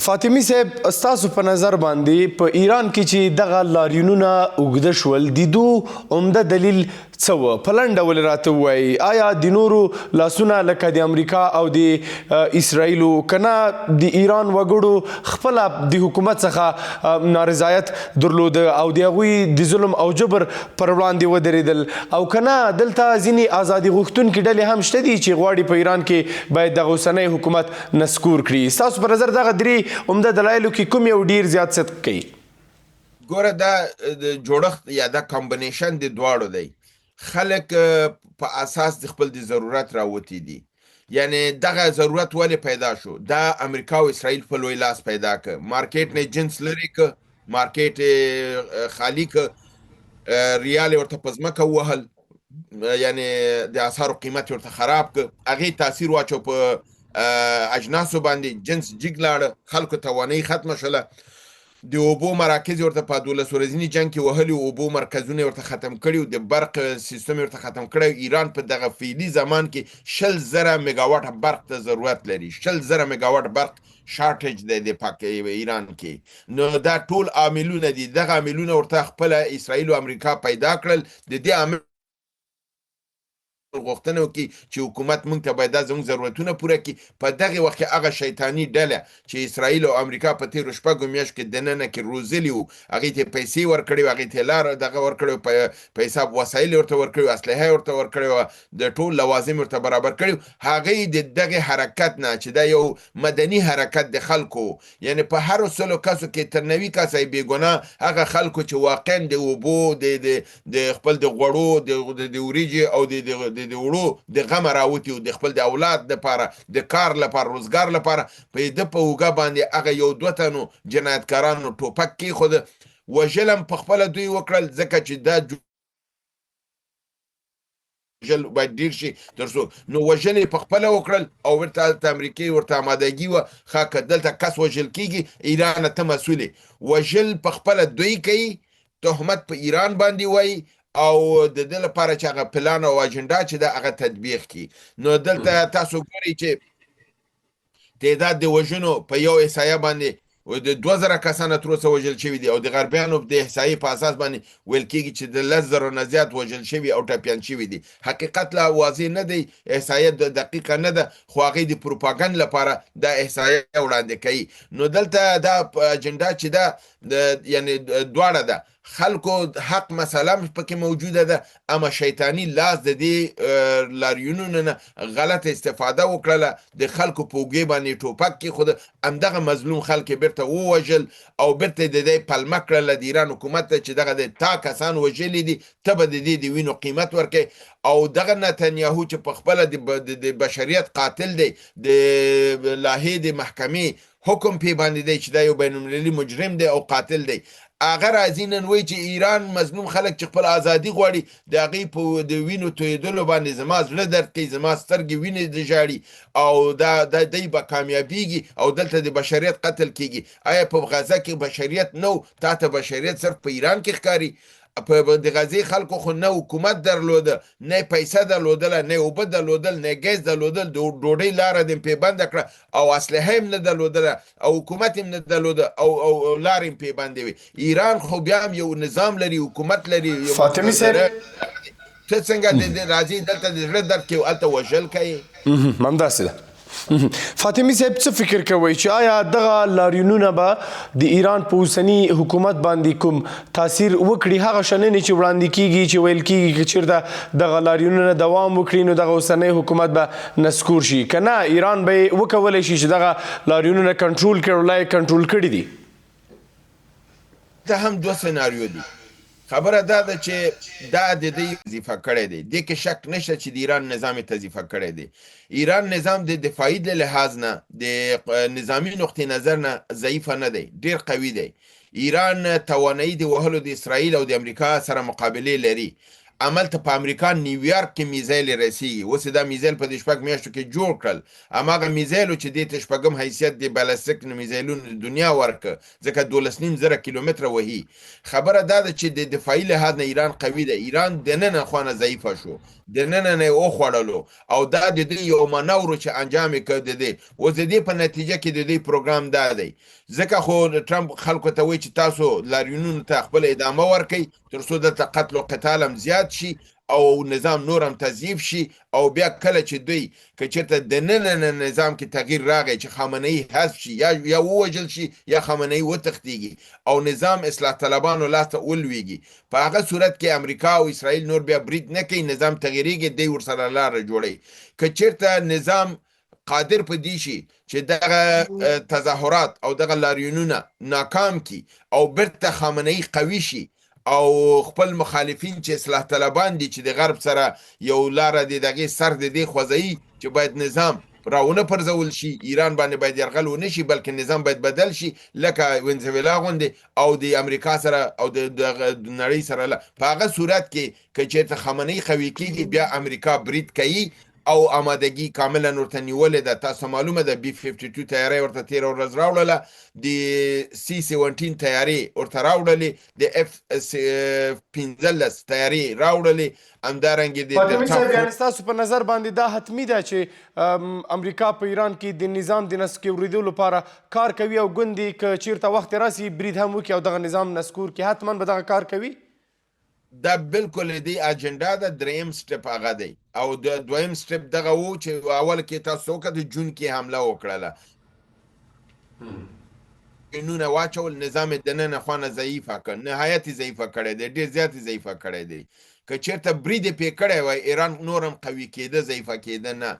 فاطمي صاحب ستاسو په نظر باندې په ایران کې چې دغه لاریونونه اوږده شول د دو عمده دلیل څه و؟ په لنډ ډول راته ووایي آیا د نورو لاسونه لکه د امریکا او د اسرائیلو که نه د ایران وګړو خپله د حکومت څخه نارضایت درلوده او د هغوی د ظلم او جبر پر وړاندې ودرېدل او که نه دلته ځینې ازادي غوښتونکي ډلې هم شته دي چې غواړي په ایران کې باید دغه اوسنی حکومت نسکور کړي؟ ستاسو په نظر دغه درې عمده دلایلو کې کوم یو ډیر زیات صدق کوي؟ ګوره دا د جوړښت یا دا کمبینیشن د دواړو دی. خلک په اساس د خپل د ضرورت راوتی دي. یعنی دغه ضرورت ولې پیدا شو؟ دا امریکا او اسرائیل په لوی لاس پیدا ک مارکیټ نه جنس لري ک مارکیټ خالی ک ریال ورته پزماکه وهل، یعنی د اسعارو قیمت ورته خراب ک، هغه تاثیر واچو په اجناسو باندې، جنس جګ لاړه، خلکو توانایي ختمه شوله. د اوبو مراکز ورته په 12 ورځني جنګ کې وهلي، اوبو مرکزونه ورته ختم کړي، د برق سیستم ورته ختم کړی. ایران په دغه فعلي زمان کې 100,000 میگاواټ برق ته ضرورت لري. 100,000 میگاواټ برق شارټیج دی د پاک ایران کې. نو دا ټول عاملونه دي. دغه عاملونه ورته خپل اسرائیل او امریکا پیدا کړل. د دې عامل غوښتنه وکړي چې حکومت موږ ته باید زموږ ضرورتونه پوره کړي. په دغه وخت کې هغه شیطاني ډله چې اسرائیل او امریکا په تېرو شپږو میاشتو کې دننه کې روزلي وو، هغې ته پیسې ورکړې وې، هغې ته لاره دغه ورکړې، په حساب وسایل ورته ورکړي، اسلحه ورته ورکړې، د ټول لوازم ورته برابر کړي. هغې د دغه حرکت نه چې دا یو مدني حرکت د خلکو، یعنی په هر 100 کسو کې تر 90 کسه بېګناه هغه خلکو چې واقعا د اوبو د خپل د غوړو د وریجې او د وړو د غم راوتی او د خپل د اولاد لپاره، د کار لپاره، روزګار لپاره په د په اوګه باندې هغه یو دوه تنو جنایتکارانو ټوپک کېښود. وژل هم په خپله دوی وکړل، ځکه چې دا وژل باید ډیر شي تر څو نو وژل یې په خپله وکړل او ورته هلته امریکې ورته امادګي وه، ښه که دلته کس وژل کېږي ایران ته مسؤل یې. وژل په خپله دوی کوي، تهمت په ایران باندې وایي او د دې لپاره چې هغه پلان او اجنډا چې دا هغه تطبیق کړي. نو دلته تاسو ګورئ چې تعداد د وژنو په یو احصایه باندې د 2000 کسانو تر اوسه وژل شوي دي او د غربیانو د احصایې په اساس باندې ویل کېږي چې د 10,000 نه زیات وژل شوي او ټپیان شوي دي. حقیقت لا واضح نه دی، احصایه دقیقه نه ده، خو هغې د پروپاګند لپاره دا احصایه وړاندې کوي. نو دلته دا اجنډا چې ده یعنی دواړه ده، خلکو حق مسله پکې موجوده ده، اما شیطانی لاس د دې لاریونونو نه غلط استفاده وکړله، د خلکو په اوږې باندې ټوپک کېښوده، همدغه مظلوم خلک یې بیرته ووژل او بیرته د دې پلمه کړله د ایران حکومت ته چې دغه د تا کسان وژلي دي، ته به د دې د وینو قیمت ورکوې. او دغه نتنیاهو چې په خپله د بشریت قاتل دی، د لاهې د محکمې حکم پې باندې دی چې دا یو بین المللي مجرم دی او قاتل دی، هغه راځي نن وایي چې ایران مظلوم خلک چې خپل ازادي غواړي د هغې په د وینو تویېدلو باندې زما زړه درد کوي، زما سترګې وینې ژاړي او دا دی به کامیابیږي او دلته د بشریت قتل کېږي. آیا په غزه کې بشریت نه و؟ تا ته بشریت صرف په ایران کې ښکاري؟ په د غزې خلکو خو نه حکومت درلوده، نه پیسه درلودله، نه اوبه درلودل، نه ګیس درلودل، د ډوډۍ لاره دې پې بنده کړه او اسلحه هم نه درلودله او حکومت هم نه درلوده او لارې هم پې بندې وې. ایران خو بیا هم یو نظام لري، حکومت لري. فاطمي صاحب ته څنګه راځي دلته د زړه درد کوي، هلته وژل کوي؟ همداسې ده. فاطمي صاحب څه فکر کوئ چې آیا دغه لاریونونه به د ایران په اوسني حکومت باندې کوم تاثیر وکړي؟ هغه شننې چې وړاندې کیږي چې ویل کیږي که چېرته دغه لاریونونه دوام وکړي نو دغه اوسنی حکومت به نسکور شي، که نه ایران به یې وکولی شي چې دغه لاریونونه کنټرول کړي او لا یې کنټرول کړي دي؟ دا هم دوه سناریو دي. خبره دا ده چې دا د دې وظیفه کړی دی، دې کې شک نشته چې د ایران نظام یې تضیفه کړی دی. ایران نظام د دفاعي له لحاظ نه، د نظامی نقطې نظر نه ضعیفه نه دی، ډیر قوي دی. ایران توانایي د وهلو د اسرائیل او د امریکا سره مقابلې لري، عملته په امریکا نیویارک کې میزایل رسیږي. اوس دا میزایل په دې شپږ میاشتو کې جوړ کړل. هماغه میزایلو چې دې ته شپږم حیثیت د بالستیک میزایلونو د دنیا ورکه، ځکه 12.5 کیلومتره وهي. خبره دا ده چې د دفاعي لحاظ نه ایران قوي ده. ایران دننه خونه ضعیفه شو، دننه نه وخوړلو، او دا د دې یو منورو چې انجام یې کړ د دې. اوس د دې په نتیجه کې د دې پروګرام دا دی. ځکه خو ټرمپ خلکو ته وایي چې تاسو لاریونونو ته خپل ادامه ورکړئ تر څو دلته قتل او قتال هم زیات شي او نظام نور هم تضعیف شي. او بیا کله چې دوی که چېرته دننه نظام کې تغییر راغی چې خامنه ای حذف شي یا ووژل شي یا خامنه ای وتښتېږي او نظام اصلاح طلبانو لاسته ولویږي، په هغه صورت کې امریکا او اسرائیل نور بیا برید نه کوي، نظام تغییریږي، دی ورسره لاره جوړوي. که چېرته نظام قادر په دې شي چې دغه تظاهرات او دغه لاریونونه ناکام کی او برته خامنه ای قوي شي او خپل مخالفین چې اصلاح طلبان دي چې د غرب سره یو لاره د دغه سر د دې خوځي چې باید نظام راونه پرځول شي، ایران باندې باید یرغل ونه شي بلکې نظام باید بدل شي لکه وینزویلا غوندې او د امریکا سره او د نړۍ سره. په هغه صورت کې که چېرته خامنه ای قوي کیږي بیا امریکا برید کوي او آمادګي کاملا ورته نیولې ده. تاسو معلومه ده B-52 تیارې ورته تېره ورځ راوړله، د C-17 تیارې ورته راوړلې، د F-15 تیارې راوړلې، همدارنګې فاطمي صاحب یعنې ستاسو په نظر باندې دا حتمي ده چې امریکا په ایران کې د نظام د نسکور وریدو لپاره کار کوي او ګوندې که چېرته وخت راسي برید هم وکړي او دغه نظام نسکور کړي، حتما به دغه کار کوي؟ دا بالکل دی اجنډا ده. دریم سټپ هغه دی او د دویم سټپ دغه وو چې اول کې تاسو وکړه جون کې حمله وکړله، نونه واچول، نظام دننه خونه ضعیفه کړ، نهایت ضعیفه کړی دی، ډېر زیات ضعیفه کړی دی. که چېرته برید یې پې کړی وای ایران نورم قوي کېده، ضعیفه کېده نه،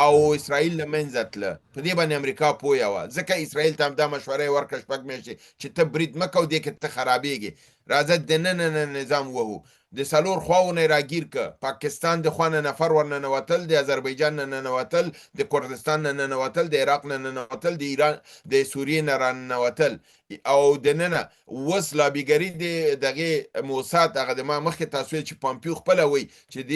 او اسرائیل له منځه تله. په دې باندې امریکا پوهه وه، ځکه اسرائیل ته هم دا مشوره یې ورکړه شپږ میاشتې چې ته برید مه کوه، دې کې ته خرابېږي، راځه دننه نظام وهو. د څلور خواو نه راګیر که پاکستان د خوا نه نفر ورننوتل، د اذربایجان نه ننوتل، د کردستان نه ننوتل، د عراق نه ننوتل، د ایران د سوریې نه راننوتل، او دننه اوس لابیګري د دغې موساد هغه د ما مخکې تاسو چې پامپیو خپله وایي چې د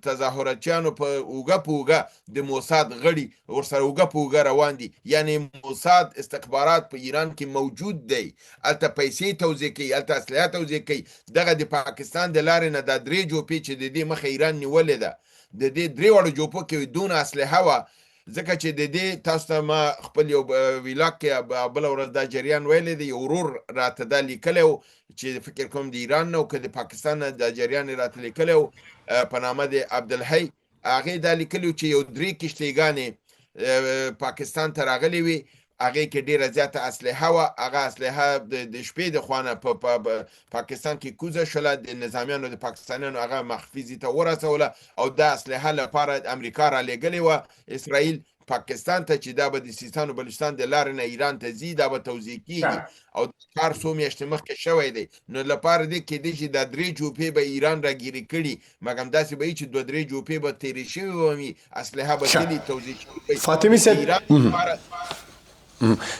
تظاهراتچیانو په اوږه په اوږه د موساد غړي ورسره اوږه په اوږه روان دي. یعنې موساد استخبارات په ایران کې موجود دی، هلته پیسې توزیع کوي، هلته اسلحه توزیع کوي. دغه د پاکستان د لارې نه دا درې جوپې چې د دې مخه ایران نیولې ده، د دې درې واړو جوپو کې دونه اسلحه وه، ځکه چې د دې تاسو ته ما خپل یو ویلاګ کې بله ورځ دا جریان ویلی دی، یو ورور راته دا لیکلی و چې فکر کوم د ایران نه و که د پاکستان نه دا جریان یې راته لیکلی و په نامه د عبدالحی. هغې دا لیکلي و چې یو درې کښتۍ پاکستان ته راغلي وي، هغې کې ډېره زیاته اسلحه وه، هغه اسلحه د شپې د خوا نه په پاکستان کې کوزه شوله، د نظامیانو د پاکستانیانو هغه مخفي ځای ته ورسوله او دا اسلحه لپاره امریکا رالیږلې وه اسرائیل پاکستان ته چې دا به د سیستان و بلوچستان د لارې نه ایران ته ځي، دا به توزیع کېږي او کار څو میاشتې مخکې شوی دی. نو لپاره دې کېدی چې دا درې جوپې به ایران راګیرې کړي، مګم داسې به وي چې دوه درې جوپې به تېرې شوي وي، اسلحه به تلي توزیع شوي.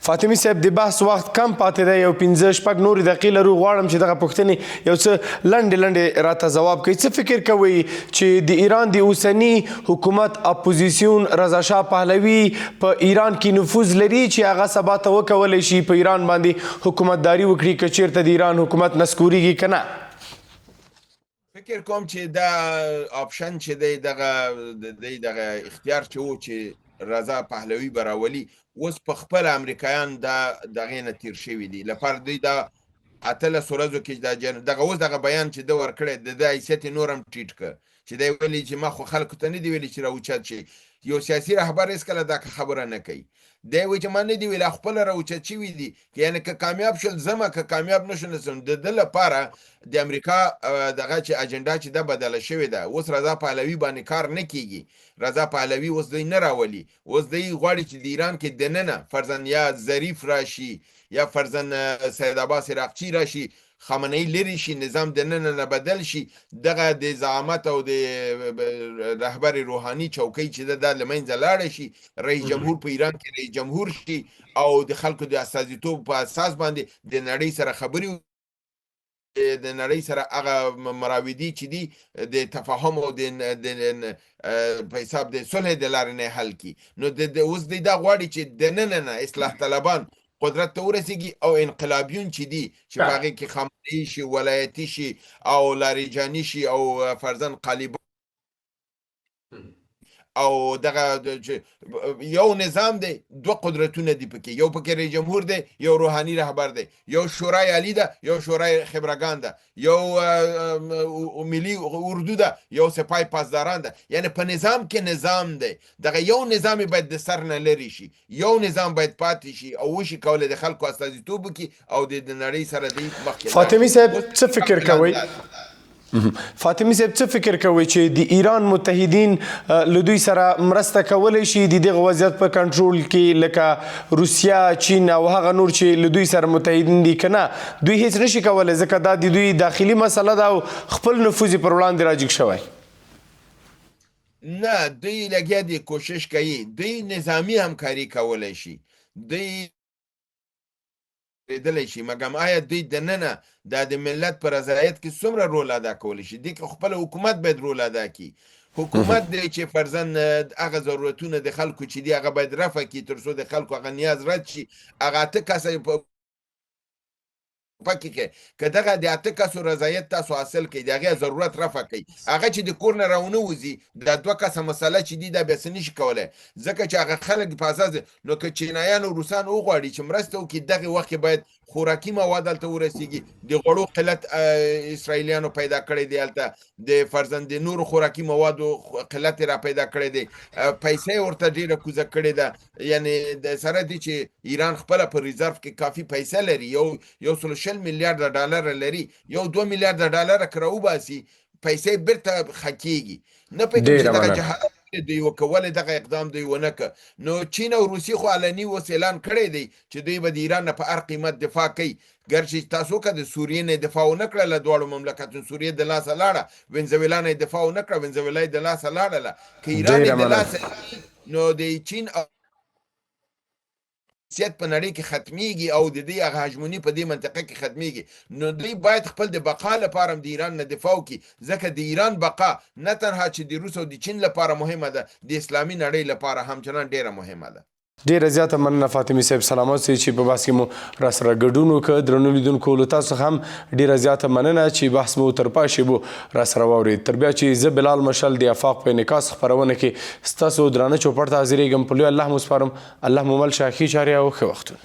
فاطمي صاحب د بحث وخت کم پاتې دی، یو 15-16 نورې دقیقې لرو، غواړم چې دغه پوښتنې یو څه لنډې راته ځواب کړئ. څه فکر کوئ چې د ایران د اوسني حکومت اپوزیسیون رضا شاه پهلوي په ایران کې نفوذ لري چې هغه سبا ته وکولی شي په ایران باندې حکومتداري وکړي که چېرته د ایران حکومت نسکورېږي که نه؟ فکر کوم چې دا آپشن چې دی دغه اختیار چې و چې رضا پهلوي به راولي، اوس په خپل امریکایان دا دغې نه تیر شوي دي. لپاره دوی دا 18 ورځو کې دغه اوس دغه بیان چې ده ورکړی د ده حیثیت یې نور هم ټیټ کړ، چې دی ویلي چې ما خو خلکو ته نه دي ویلي چې راوچت شي. یو سیاسي رهبر هېڅکله دا خبره نه کوي، دی وایي چې ما نه دي ویلي، خپله راوچت شوي دي. یعنې که کامیاب شول ځمه، که کامیاب نه شو نه ځم. د ده لپاره د امریکا دغه چې اجنډا چې ده بدله شوې ده، اوس رضا پهلوي باندې کار نه کېږي. رضا پهلوي اوس دوی نه راولي، اوس دوی غواړي چې د ایران کې دننه فرضاً یا ظریف راشي یا فرضاً سید عباس عراقچي راشي، خامنه ای لرې شي، نظام دننه نه بدل شي، دغه د زعامت او د رهبر روحاني چوکۍ چې ده دا له منځه لاړه شي، رئیس جمهور په ایران کې رئیس جمهور شي او د خلکو د استازیتوب په اساس باندې د نړۍ سره خبرې د نړۍ سره هغه مراودي چې دي د تفاهم او د په حساب د صلح د لارې نه حل کړي. نو اوس دوی دا غواړي چې دننه نه اصلاح طلبان قدرت ته ورسیږي او انقلابیون چې دي چې په هغې کې خامنه‌ای شي، ولایتي شي او لاریجاني شي او فرضاً قالیبان او دغه یو نظام دی، دوه قدرتونه دي پکې، یو پکې رئیس جمهور دی، یو روحاني رهبر دی، یو شورای عالی ده، یو شورای خبرگان ده، یو ملي اردو ده، یو سپاه پاسداران ده. یعنی په نظام کې نظام دی. دغه یو نظام باید د سر نه لرې شي، یو نظام باید پاتې شي او وشي کولی د خلکو استازیتوب وکړي او د نړۍ سره دی مخکې. فاطمي صاحب څه فکر کوئ؟ فاطمي صاحب څه فکر کوئ چې د ایران متحدین له دوی سره مرسته کولی شي د دغه وضعیت په کنټرول کې، لکه روسیه، چین او هغه نور چې له دوی سره متحدین دي، که نه دوی هیڅ نشي کولی ځکه دا د دوی داخلي مسله ده او خپل نفوذ یې پر وړاندې راجګ شوی؟ نه، دوی لګیا دي، کوشش کوي. دوی نظامی همکاري کولی شي، دوی لیدلی شي، مګم آیا دوی دننه دا د ملت په رضایت کې څومره رول ادا کولی شي؟ دې کې خپله حکومت باید رول ادا کړي. حکومت دی چې فرضاً هغه ضرورتونه د خلکو چې دي هغه باید رفع کړي تر څو د خلکو هغه نیاز رد شي. هغه 8 کسه پکې کې که دغه د 8 کسو رضایت تاسو حاصل کړئ، د هغې ضرورت رفع کړئ، هغه چې د کور نه راونه وځي دا 2 کسه مسله چې دي دا بیا څه نشي کولی ځکه چې هغه خلک په اساس. نو که چینایان او روسان وغواړي چې مرسته وکړي دغې وخت کې باید خوراکي مواد هلته ورسیږي. د غوړو قلت اسرائیلیانو پیدا کړی دی، هلته د فرضاً د نورو خوراکي موادو قلت یې را پیدا کړی دی، پیسې ورته ډېره کوزه کړې ده. یعنې د سره دی چې ایران خپله په ریزرف کې کافي پیسې لري، یو 120 میلیارده ډالره لري، یو 2 میلیارده ډالره که راوباسي پیسې بیرته ښه کېږي. نه پوهېږم چې دغه جهالت دوی وکولې دغه اقدام دوی ونه که. نو چین او روسیې خو علني اوس اعلان کړی دی چې دوی به د ایران نه په هر قیمت دفاع کوي. ګرچې تاسو که د سوریې نه دفاع ونه کړه له دواړو مملکتونو، سوریې د لاسه لاړه، وینزویلا نه دفاع ونه کړه، وینزویلا د لاسه لاړله. که ایران د لاسه نو د چین سیاست په نړۍ کې ختمیږي او د دې هغه هژموني په دې منطقه کې ختمیږي. نو دوی باید خپل د بقا لپاره هم د ایران نه دفاع وکړي ځکه د ایران بقا نه تنها چې د روس او د چین لپاره مهمه ده، د اسلامي نړۍ لپاره همچنان ډیره مهمه ده. ډیره زیاته مننه فاطمي صاحب، سلامات سئ چې په بحث کې مو راسره ګډون وکړ. درنو لیدونکو له تاسو هم ډیره زیاته مننه چې بحث مو تر پای شیبو راسره واورید. تر بیا چې زه بلال مشل د افاق په انعکاس خپرونه کې ستاسو درانه چوپړ ته حاضرېږم. په لوی الله مو سپارم. الله مو مل شه، ښې چارې او ښه وختونه.